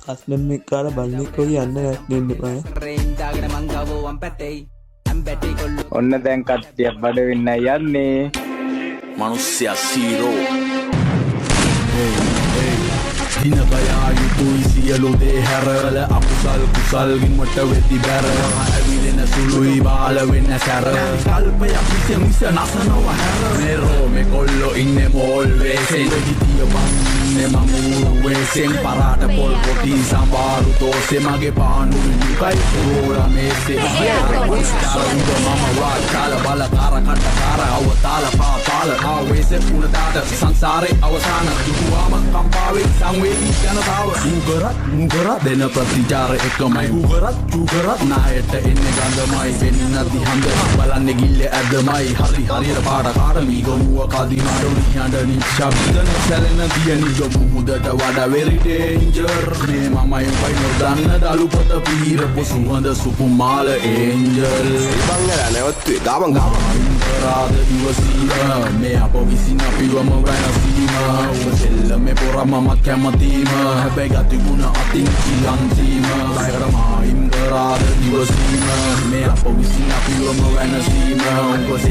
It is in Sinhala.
කස්ලම් කාල බල්ලෙක්කෝ යන්න දෙන්න බෑ. ඔන්න දැන් කට්ටියක් බඩ වෙන්න යන්නේ. Manusia Zero. Dinabaya yutui sielu de herrele akusal kusal gimata weti bere avilena sului bala wenna sara kalpaya pise misa nasana wa herre mero me kollo inne molve sen gitiya banne mamuru we sen parata pol poti sambaru to se mage paanu kai ora me se mama wa kala bala kara kata kara awatala pa pala awe se puna data sansare awasana duwama kampawe sangwe ජනතාව උගරත් දෙන ප්‍රතිචාර එකමයි උගරත් නායට එන්නේ ගඳමයි වෙන්න දිහඳ බලන්න ගිල්ල ඇදමයි හරියට පාඩකාර මීගමුව කදිනාඩ නිහඬ නිශ්ශබ්දන සැලෙන දිය නිගමු මුදට වඩා වෙරි ඩේන්ජර් මේ මමයි උඹයි නොදන්න දළුපත පිහිරපු සුවඳ සුකුමාල ඒන්ජල් බංගල නැවත්තුවේ ගාමන් රාද දිවසීම මේ අප විසින් අපිවම වැනසීම උඹ සෙල්ලම පොර මමත් කැමතිම හැබැයි ගතිගුණ අතින් කියන්තීම ලයරමා ඉන්දරාද දිවසීම මේ අප විසින් අපිවම වැනසීම උඹ